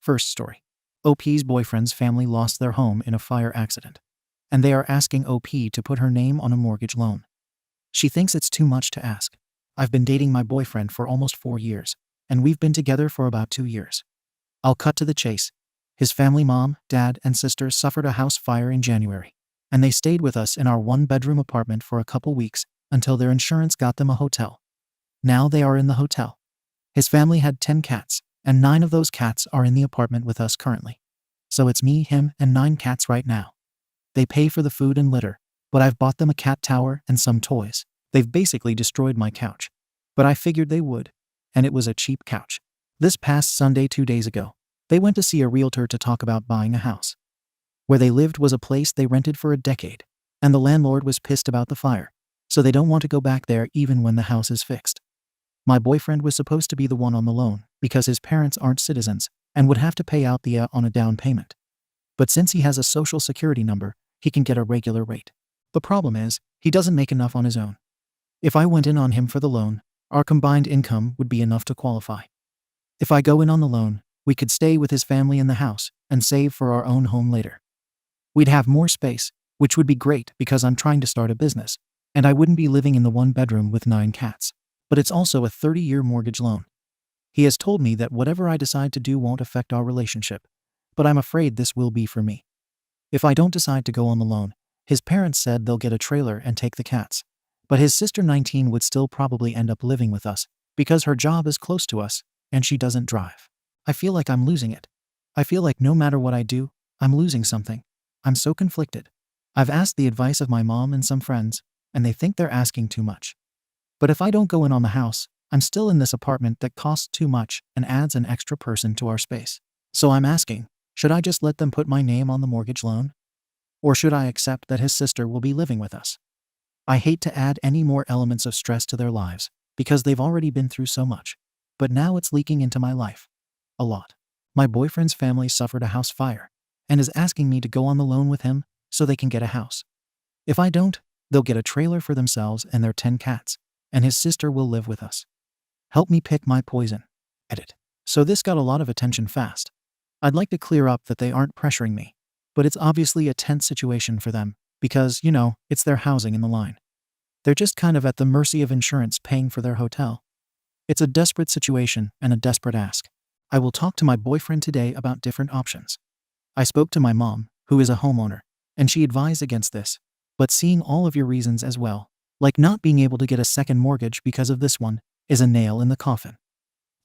First story. OP's boyfriend's family lost their home in a fire accident, and they are asking OP to put her name on a mortgage loan. She thinks it's too much to ask. I've been dating my boyfriend for almost 4 years, and we've been together for about 2 years. I'll cut to the chase. His family, mom, dad, and sister, suffered a house fire in January, and they stayed with us in our 1-bedroom apartment for a couple weeks until their insurance got them a hotel. Now they are in the hotel. His family had 10 cats, and 9 of those cats are in the apartment with us currently. So it's me, him, and 9 cats right now. They pay for the food and litter, but I've bought them a cat tower and some toys. They've basically destroyed my couch. But I figured they would, and it was a cheap couch. This past Sunday, 2 days ago, they went to see a realtor to talk about buying a house. Where they lived was a place they rented for a decade, and the landlord was pissed about the fire, so they don't want to go back there even when the house is fixed. My boyfriend was supposed to be the one on the loan because his parents aren't citizens and would have to pay out the on a down payment. But since he has a social security number, he can get a regular rate. The problem is, he doesn't make enough on his own. If I went in on him for the loan, our combined income would be enough to qualify. If I go in on the loan, we could stay with his family in the house and save for our own home later. We'd have more space, which would be great because I'm trying to start a business, and I wouldn't be living in the 1-bedroom with 9 cats. But it's also a 30-year mortgage loan. He has told me that whatever I decide to do won't affect our relationship, but I'm afraid this will be for me. If I don't decide to go on the loan, his parents said they'll get a trailer and take the cats, but his sister 19 would still probably end up living with us because her job is close to us and she doesn't drive. I feel like I'm losing it. I feel like no matter what I do, I'm losing something. I'm so conflicted. I've asked the advice of my mom and some friends, and they think they're asking too much. But if I don't go in on the house, I'm still in this apartment that costs too much and adds an extra person to our space. So I'm asking, should I just let them put my name on the mortgage loan? Or should I accept that his sister will be living with us? I hate to add any more elements of stress to their lives because they've already been through so much, but now it's leaking into my life. A lot. My boyfriend's family suffered a house fire and is asking me to go on the loan with him so they can get a house. If I don't, they'll get a trailer for themselves and their 10 cats, and his sister will live with us. Help me pick my poison. Edit. So this got a lot of attention fast. I'd like to clear up that they aren't pressuring me, but it's obviously a tense situation for them because, it's their housing in the line. They're just kind of at the mercy of insurance paying for their hotel. It's a desperate situation and a desperate ask. I will talk to my boyfriend today about different options. I spoke to my mom, who is a homeowner, and she advised against this, but seeing all of your reasons as well, like not being able to get a second mortgage because of this one, is a nail in the coffin.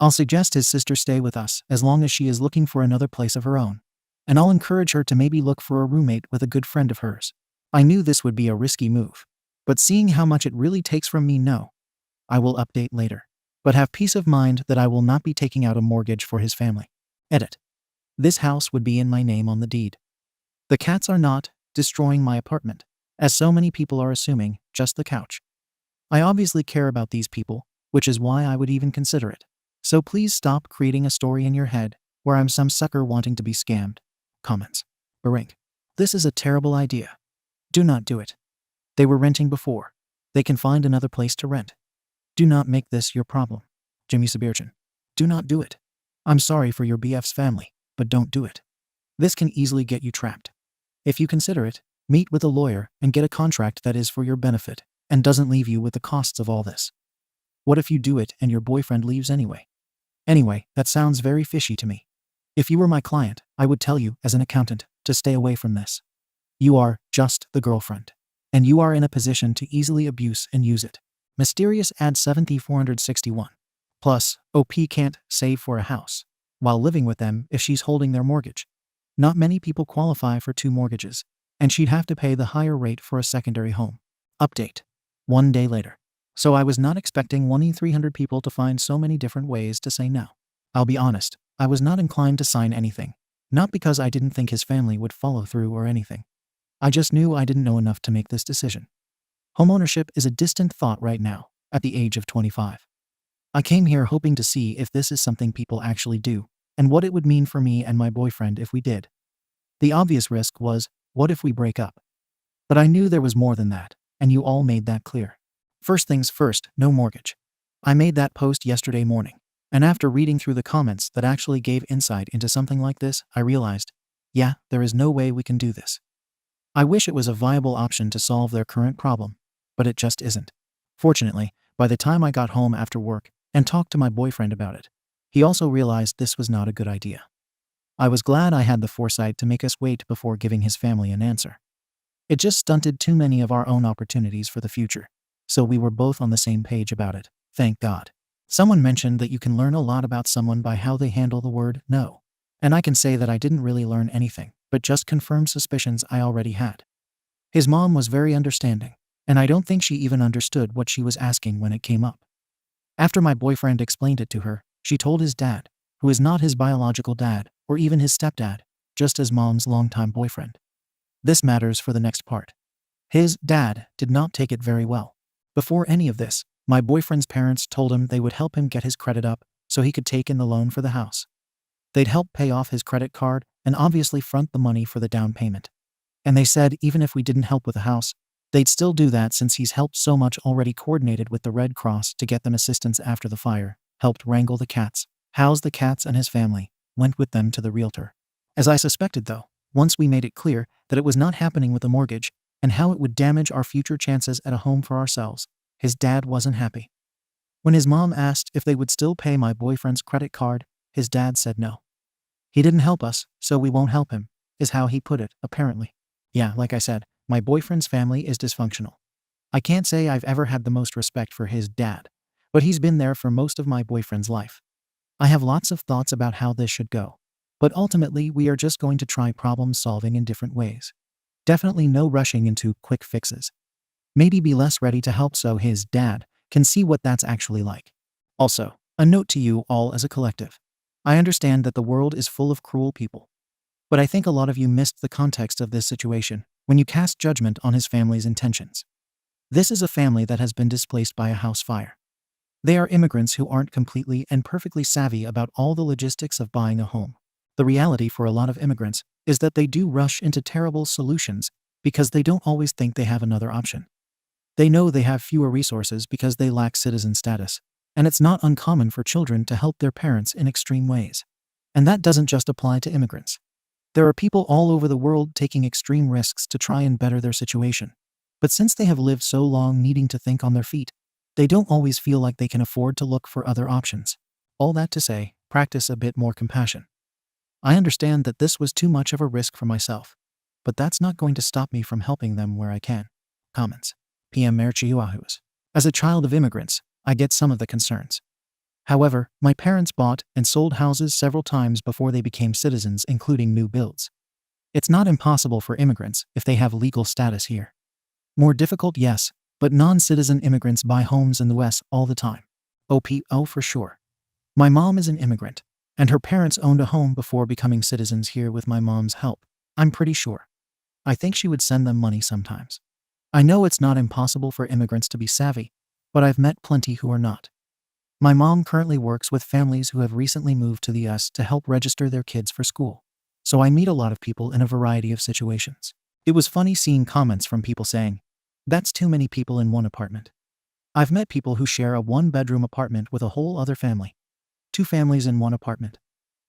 I'll suggest his sister stay with us as long as she is looking for another place of her own, and I'll encourage her to maybe look for a roommate with a good friend of hers. I knew this would be a risky move, but seeing how much it really takes from me, no. I will update later, but have peace of mind that I will not be taking out a mortgage for his family. Edit. This house would be in my name on the deed. The cats are not destroying my apartment, as so many people are assuming, just the couch. I obviously care about these people, which is why I would even consider it. So please stop creating a story in your head where I'm some sucker wanting to be scammed. Comments. Barink. This is a terrible idea. Do not do it. They were renting before. They can find another place to rent. Do not make this your problem. Jimmy Sabirchin. Do not do it. I'm sorry for your BF's family, but don't do it. This can easily get you trapped. If you consider it, meet with a lawyer and get a contract that is for your benefit and doesn't leave you with the costs of all this. What if you do it and your boyfriend leaves anyway? Anyway, that sounds very fishy to me. If you were my client, I would tell you, as an accountant, to stay away from this. You are just the girlfriend, and you are in a position to easily abuse and use it. Mysterious ad 7461. Plus, OP can't save for a house while living with them if she's holding their mortgage. Not many people qualify for 2 mortgages, and she'd have to pay the higher rate for a secondary home. Update. 1 day later. So I was not expecting 1 in 300 people to find so many different ways to say no. I'll be honest, I was not inclined to sign anything, not because I didn't think his family would follow through or anything. I just knew I didn't know enough to make this decision. Homeownership is a distant thought right now, at the age of 25. I came here hoping to see if this is something people actually do, and what it would mean for me and my boyfriend if we did. The obvious risk was, what if we break up? But I knew there was more than that, and you all made that clear. First things first, no mortgage. I made that post yesterday morning. And after reading through the comments that actually gave insight into something like this, I realized, yeah, there is no way we can do this. I wish it was a viable option to solve their current problem, but it just isn't. Fortunately, by the time I got home after work and talked to my boyfriend about it, he also realized this was not a good idea. I was glad I had the foresight to make us wait before giving his family an answer. It just stunted too many of our own opportunities for the future, so we were both on the same page about it, thank God. Someone mentioned that you can learn a lot about someone by how they handle the word no. And I can say that I didn't really learn anything, but just confirmed suspicions I already had. His mom was very understanding, and I don't think she even understood what she was asking when it came up. After my boyfriend explained it to her, she told his dad, who is not his biological dad or even his stepdad, just as mom's longtime boyfriend. This matters for the next part. His dad did not take it very well. Before any of this, my boyfriend's parents told him they would help him get his credit up so he could take in the loan for the house. They'd help pay off his credit card and obviously front the money for the down payment. And they said even if we didn't help with the house, they'd still do that since he's helped so much already, coordinated with the Red Cross to get them assistance after the fire, helped wrangle the cats, housed the cats and his family, went with them to the realtor. As I suspected though, once we made it clear that it was not happening with the mortgage and how it would damage our future chances at a home for ourselves, his dad wasn't happy. When his mom asked if they would still pay my boyfriend's credit card, his dad said no. He didn't help us, so we won't help him, is how he put it, apparently. Yeah, like I said, my boyfriend's family is dysfunctional. I can't say I've ever had the most respect for his dad, but he's been there for most of my boyfriend's life. I have lots of thoughts about how this should go, but ultimately we are just going to try problem solving in different ways. Definitely no rushing into quick fixes. Maybe be less ready to help so his dad can see what that's actually like. Also, a note to you all as a collective. I understand that the world is full of cruel people, but I think a lot of you missed the context of this situation when you cast judgment on his family's intentions. This is a family that has been displaced by a house fire. They are immigrants who aren't completely and perfectly savvy about all the logistics of buying a home. The reality for a lot of immigrants is that they do rush into terrible solutions because they don't always think they have another option. They know they have fewer resources because they lack citizen status, and it's not uncommon for children to help their parents in extreme ways. And that doesn't just apply to immigrants. There are people all over the world taking extreme risks to try and better their situation. But since they have lived so long needing to think on their feet, they don't always feel like they can afford to look for other options. All that to say, practice a bit more compassion. I understand that this was too much of a risk for myself, but that's not going to stop me from helping them where I can. Comments. PM Merchiuahus. As a child of immigrants, I get some of the concerns. However, my parents bought and sold houses several times before they became citizens, including new builds. It's not impossible for immigrants if they have legal status here. More difficult, yes, but non-citizen immigrants buy homes in the US all the time. Oh, for sure. My mom is an immigrant, and her parents owned a home before becoming citizens here with my mom's help, I'm pretty sure. I think she would send them money sometimes. I know it's not impossible for immigrants to be savvy, but I've met plenty who are not. My mom currently works with families who have recently moved to the US to help register their kids for school, so I meet a lot of people in a variety of situations. It was funny seeing comments from people saying, "That's too many people in one apartment." I've met people who share a one-bedroom apartment with a whole other family. 2 families in one apartment.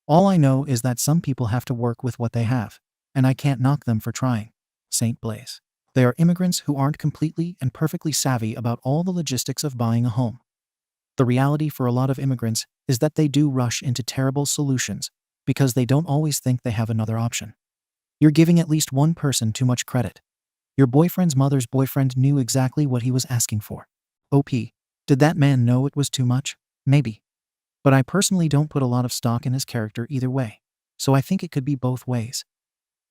All I know is that some people have to work with what they have, and I can't knock them for trying. Saint Blaise. They are immigrants who aren't completely and perfectly savvy about all the logistics of buying a home. The reality for a lot of immigrants is that they do rush into terrible solutions because they don't always think they have another option. You're giving at least one person too much credit. Your boyfriend's mother's boyfriend knew exactly what he was asking for. OP. Did that man know it was too much? Maybe. But I personally don't put a lot of stock in his character either way, so I think it could be both ways.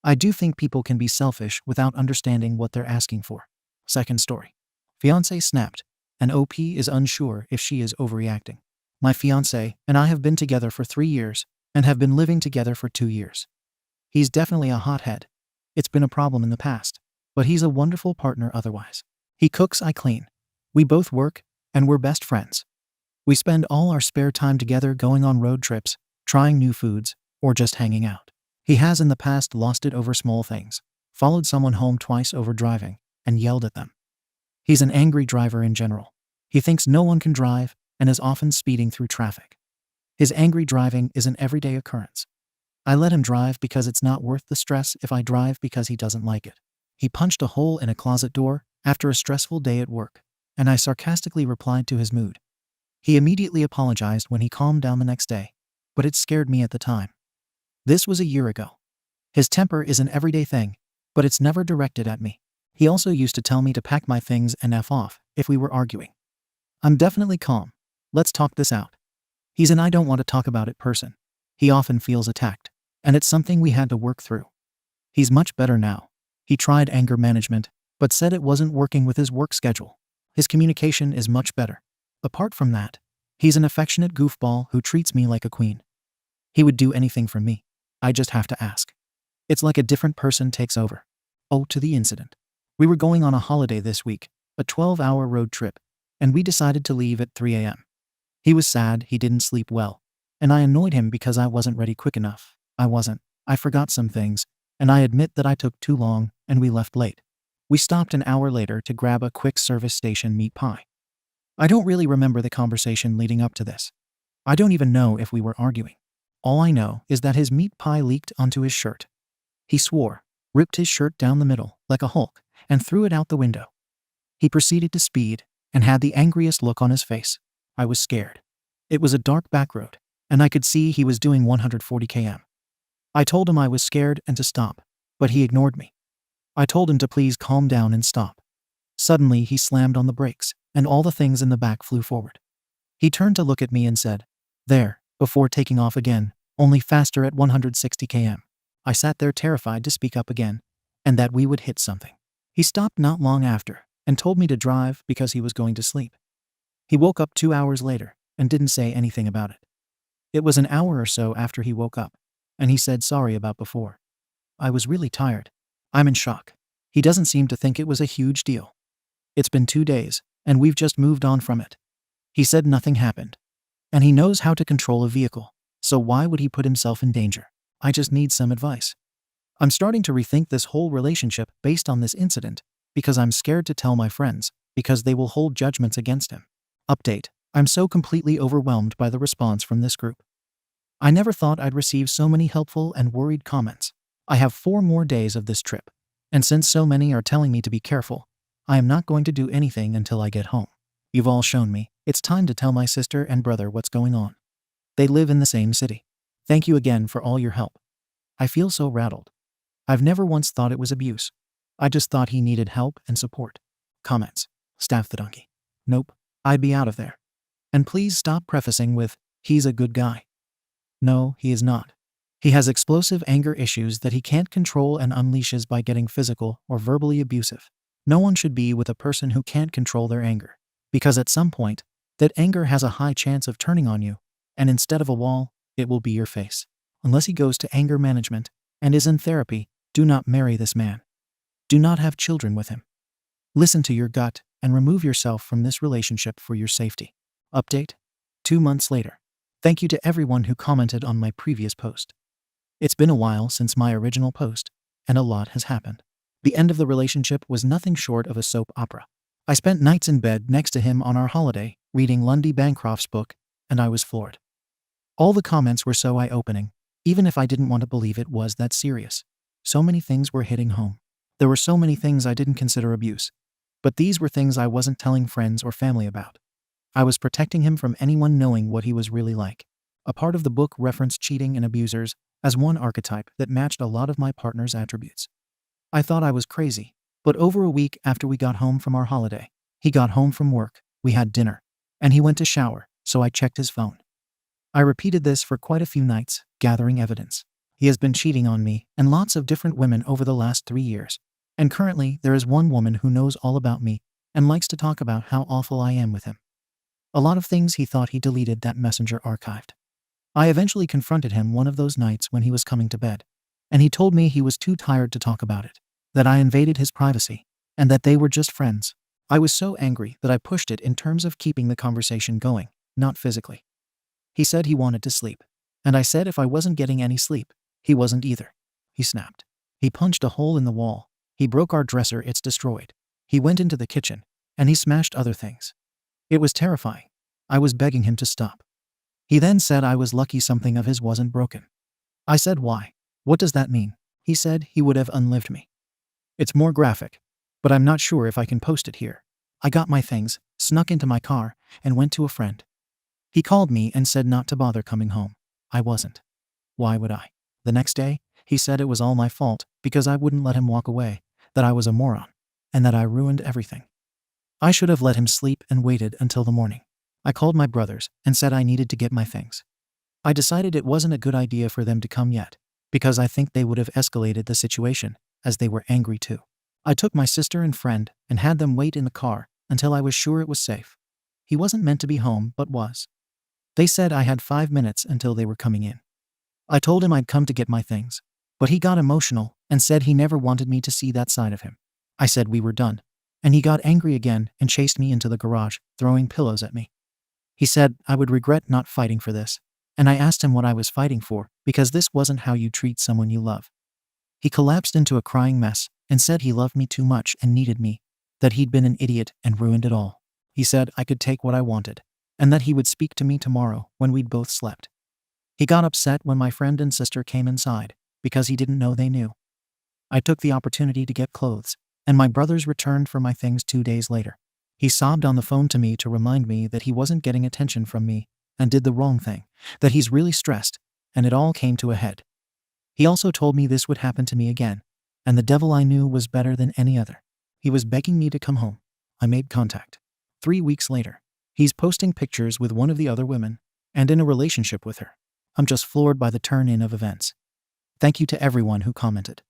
I do think people can be selfish without understanding what they're asking for. Second story. Fiancé snapped, and OP is unsure if she is overreacting. My fiancé and I have been together for 3 years and have been living together for 2 years. He's definitely a hothead. It's been a problem in the past, but he's a wonderful partner otherwise. He cooks, I clean. We both work, and we're best friends. We spend all our spare time together going on road trips, trying new foods, or just hanging out. He has in the past lost it over small things, followed someone home twice over driving, and yelled at them. He's an angry driver in general. He thinks no one can drive and is often speeding through traffic. His angry driving is an everyday occurrence. I let him drive because it's not worth the stress if I drive because he doesn't like it. He punched a hole in a closet door after a stressful day at work, and I sarcastically replied to his mood. He immediately apologized when he calmed down the next day, but it scared me at the time. This was a year ago. His temper is an everyday thing, but it's never directed at me. He also used to tell me to pack my things and F off if we were arguing. I'm definitely calm. Let's talk this out. He's an I don't want to talk about it person. He often feels attacked, and it's something we had to work through. He's much better now. He tried anger management, but said it wasn't working with his work schedule. His communication is much better. Apart from that, he's an affectionate goofball who treats me like a queen. He would do anything for me. I just have to ask. It's like a different person takes over. Oh, to the incident. We were going on a holiday this week, a 12-hour road trip, and we decided to leave at 3 a.m. He was sad he didn't sleep well, and I annoyed him because I wasn't ready quick enough. I wasn't. I forgot some things, and I admit that I took too long and we left late. We stopped an hour later to grab a quick service station meat pie. I don't really remember the conversation leading up to this. I don't even know if we were arguing. All I know is that his meat pie leaked onto his shirt. He swore, ripped his shirt down the middle like a Hulk, and threw it out the window. He proceeded to speed and had the angriest look on his face. I was scared. It was a dark back road, and I could see he was doing 140 km. I told him I was scared and to stop, but he ignored me. I told him to please calm down and stop. Suddenly, he slammed on the brakes, and all the things in the back flew forward. He turned to look at me and said, "There," before taking off again, only faster at 160 km. I sat there terrified to speak up again, and that we would hit something. He stopped not long after and told me to drive because he was going to sleep. He woke up 2 hours later and didn't say anything about it. It was an hour or so after he woke up, and he said sorry about before. I was really tired. I'm in shock. He doesn't seem to think it was a huge deal. It's been 2 days, and we've just moved on from it. He said nothing happened. And he knows how to control a vehicle, so why would he put himself in danger? I just need some advice. I'm starting to rethink this whole relationship based on this incident because I'm scared to tell my friends because they will hold judgments against him. Update: I'm so completely overwhelmed by the response from this group. I never thought I'd receive so many helpful and worried comments. I have 4 more days of this trip, and since so many are telling me to be careful, I am not going to do anything until I get home. You've all shown me it's time to tell my sister and brother what's going on. They live in the same city. Thank you again for all your help. I feel so rattled. I've never once thought it was abuse. I just thought he needed help and support. Comments: Staff the donkey. Nope, I'd be out of there. And please stop prefacing with, "He's a good guy." No, he is not. He has explosive anger issues that he can't control and unleashes by getting physical or verbally abusive. No one should be with a person who can't control their anger, because at some point, that anger has a high chance of turning on you, and instead of a wall, it will be your face. Unless he goes to anger management and is in therapy, do not marry this man. Do not have children with him. Listen to your gut and remove yourself from this relationship for your safety. Update: 2 months later. Thank you to everyone who commented on my previous post. It's been a while since my original post, and a lot has happened. The end of the relationship was nothing short of a soap opera. I spent nights in bed next to him on our holiday, reading Lundy Bancroft's book, and I was floored. All the comments were so eye-opening, even if I didn't want to believe it was that serious. So many things were hitting home. There were so many things I didn't consider abuse, but these were things I wasn't telling friends or family about. I was protecting him from anyone knowing what he was really like. A part of the book referenced cheating and abusers as one archetype that matched a lot of my partner's attributes. I thought I was crazy, but over a week after we got home from our holiday, he got home from work, we had dinner, and he went to shower, so I checked his phone. I repeated this for quite a few nights, gathering evidence. He has been cheating on me and lots of different women over the last 3 years. And currently, there is one woman who knows all about me and likes to talk about how awful I am with him. A lot of things he thought he deleted that Messenger archived. I eventually confronted him one of those nights when he was coming to bed, and he told me he was too tired to talk about it, that I invaded his privacy, and that they were just friends. I was so angry that I pushed it in terms of keeping the conversation going, not physically. He said he wanted to sleep, and I said if I wasn't getting any sleep, he wasn't either. He snapped. He punched a hole in the wall. He broke our dresser, it's destroyed. He went into the kitchen, and he smashed other things. It was terrifying. I was begging him to stop. He then said I was lucky something of his wasn't broken. I said why? What does that mean? He said he would have unlived me. It's more graphic, but I'm not sure if I can post it here. I got my things, snuck into my car, and went to a friend. He called me and said not to bother coming home. I wasn't. Why would I? The next day, he said it was all my fault because I wouldn't let him walk away, that I was a moron, and that I ruined everything. I should have let him sleep and waited until the morning. I called my brothers and said I needed to get my things. I decided it wasn't a good idea for them to come yet, because I think they would have escalated the situation, as they were angry too. I took my sister and friend and had them wait in the car until I was sure it was safe. He wasn't meant to be home, but was. They said I had 5 minutes until they were coming in. I told him I'd come to get my things, but he got emotional and said he never wanted me to see that side of him. I said we were done, and he got angry again and chased me into the garage, throwing pillows at me. He said I would regret not fighting for this, and I asked him what I was fighting for because this wasn't how you treat someone you love. He collapsed into a crying mess and said he loved me too much and needed me, that he'd been an idiot and ruined it all. He said I could take what I wanted, and that he would speak to me tomorrow when we'd both slept. He got upset when my friend and sister came inside because he didn't know they knew. I took the opportunity to get clothes, and my brothers returned for my things 2 days later. He sobbed on the phone to me to remind me that he wasn't getting attention from me and did the wrong thing, that he's really stressed, and it all came to a head. He also told me this would happen to me again, and the devil I knew was better than any other. He was begging me to come home. I made contact. 3 weeks later, he's posting pictures with one of the other women and in a relationship with her. I'm just floored by the turn-in of events. Thank you to everyone who commented.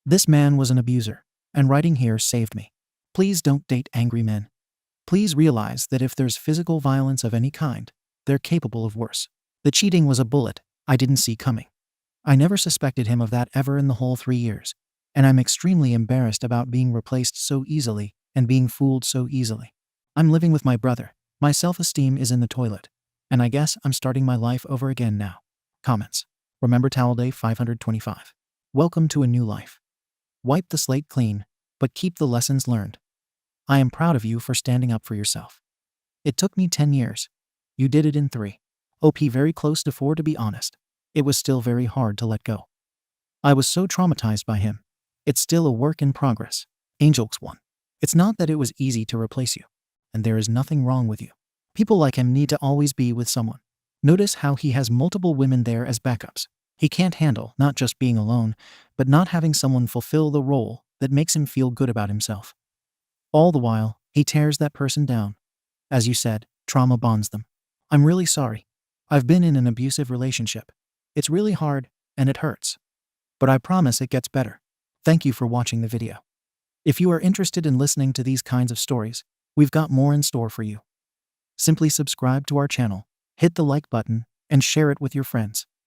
This man was an abuser, and writing here saved me. Please don't date angry men. Please realize that if there's physical violence of any kind, they're capable of worse. The cheating was a bullet I didn't see coming. I never suspected him of that ever in the whole 3 years, and I'm extremely embarrassed about being replaced so easily and being fooled so easily. I'm living with my brother. My self-esteem is in the toilet, and I guess I'm starting my life over again now. Comments. Remember Towel Day 525. Welcome to a new life. Wipe the slate clean, but keep the lessons learned. I am proud of you for standing up for yourself. It took me 10 years. You did it in 3. OP very close to 4 to be honest. It was still very hard to let go. I was so traumatized by him. It's still a work in progress. Angels 1. It's not that it was easy to replace you, and there is nothing wrong with you. People like him need to always be with someone. Notice how he has multiple women there as backups. He can't handle not just being alone, but not having someone fulfill the role that makes him feel good about himself. All the while, he tears that person down. As you said, trauma bonds them. I'm really sorry. I've been in an abusive relationship. It's really hard, and it hurts. But I promise it gets better. Thank you for watching the video. If you are interested in listening to these kinds of stories, we've got more in store for you. Simply subscribe to our channel, hit the like button, and share it with your friends.